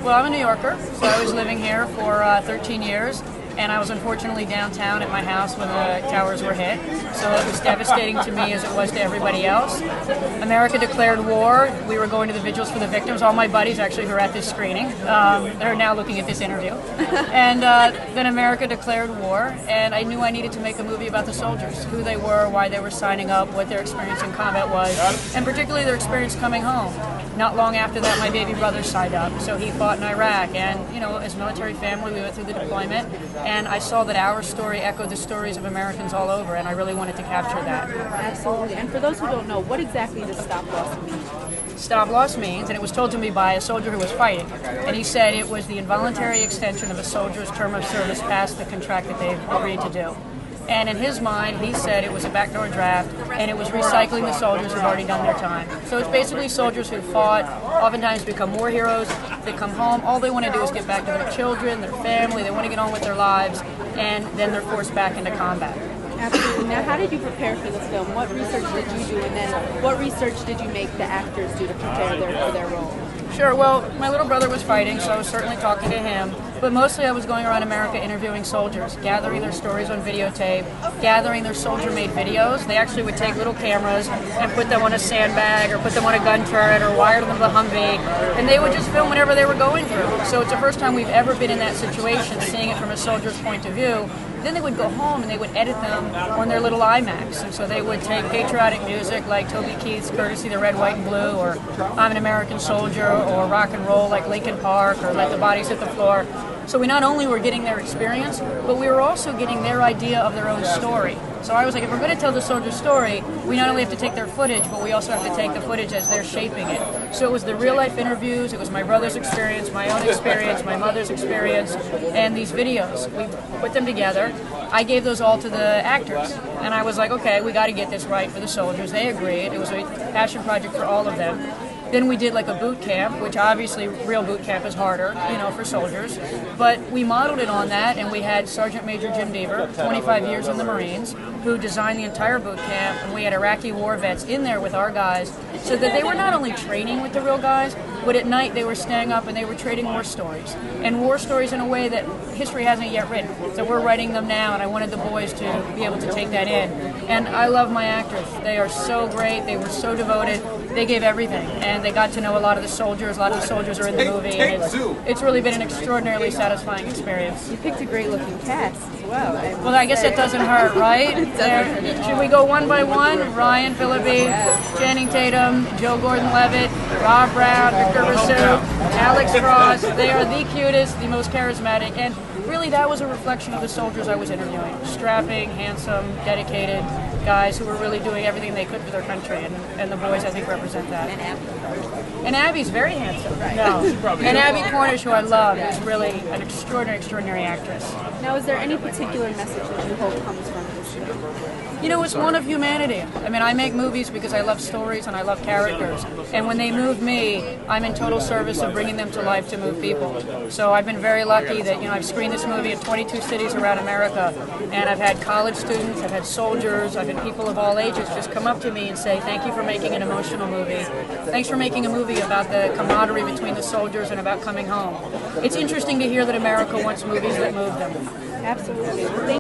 Well, I'm a New Yorker, so I was living here for 13 years, and I was unfortunately downtown at my house when the towers were hit. So it was devastating to me as it was to everybody else. America declared war. We were going to the vigils for the victims. All my buddies actually who were at this screening, they're now looking at this interview. And then America declared war, and I knew I needed to make a movie about the soldiers, who they were, why they were signing up, what their experience in combat was, and particularly their experience coming home. Not long after that, my baby brother signed up, so he fought in Iraq, and as a military family, we went through the deployment, and I saw that our story echoed the stories of Americans all over, and I really wanted to capture that. Absolutely. And for those who don't know, what exactly does stop loss mean? Stop loss means, and it was told to me by a soldier who was fighting, and he said it was the involuntary extension of a soldier's term of service past the contract that they've agreed to do. And in his mind, he said it was a backdoor draft, and it was recycling the soldiers who've already done their time. So it's basically soldiers who fought, oftentimes become war heroes. They come home, all they want to do is get back to their children, their family, they want to get on with their lives, and then they're forced back into combat. Absolutely. Now, how did you prepare for this film? What research did you do, and then what research did you make the actors do to prepare for their role? Sure, well, my little brother was fighting, so I was certainly talking to him, but mostly I was going around America interviewing soldiers, gathering their stories on videotape, gathering their soldier-made videos. They actually would take little cameras and put them on a sandbag or put them on a gun turret or wire them to the Humvee, and they would just film whatever they were going through. So it's the first time we've ever been in that situation, seeing it from a soldier's point of view. Then they would go home and they would edit them on their little iMacs. And so they would take patriotic music like Toby Keith's Courtesy the Red, White, and Blue, or I'm an American Soldier, or rock and roll like Linkin Park, or Let the Bodies Hit the Floor. So we not only were getting their experience, but we were also getting their idea of their own story. So I was like, if we're going to tell the soldier's story, we not only have to take their footage, but we also have to take the footage as they're shaping it. So it was the real-life interviews, it was my brother's experience, my own experience, my mother's experience, and these videos. We put them together. I gave those all to the actors, and I was like, okay, we got to get this right for the soldiers. They agreed. It was a passion project for all of them. Then we did like a boot camp, which obviously real boot camp is harder, for soldiers. But we modeled it on that, and we had Sergeant Major Jim Deaver, 25 years in the Marines, who designed the entire boot camp, and we had Iraqi war vets in there with our guys, so that they were not only training with the real guys, but at night they were staying up and they were trading war stories. And war stories in a way that history hasn't yet written. So we're writing them now, and I wanted the boys to be able to take that in. And I love my actors. They are so great. They were so devoted. They gave everything. And they got to know a lot of the soldiers. A lot of the soldiers are in the movie. And it's really been an extraordinarily satisfying experience. You picked a great-looking cast as well. Well, I guess it doesn't hurt, right? Should we go one by one? Ryan Phillippe, Channing Tatum, Joe Gordon-Levitt, Rob Brown, Victor Rousseau, Alex Frost. They are the cutest, the most charismatic, and really that was a reflection of the soldiers I was interviewing. Strapping, handsome, dedicated guys who were really doing everything they could for their country, and the boys, I think, represent that. And Abby. And Abby's very handsome. No. And Abby Cornish, who I love, is really an extraordinary actress. Now, is there any particular message that you hope comes from this film? It's one of humanity. I mean, I make movies because I love stories and I love characters. And when they move me, I'm in total service of bringing them to life to move people. So I've been very lucky that, I've screened this movie in 22 cities around America. And I've had college students, I've had soldiers, I've had people of all ages just come up to me and say, thank you for making an emotional movie. Thanks for making a movie about the camaraderie between the soldiers and about coming home. It's interesting to hear that America wants movies that move them. Absolutely.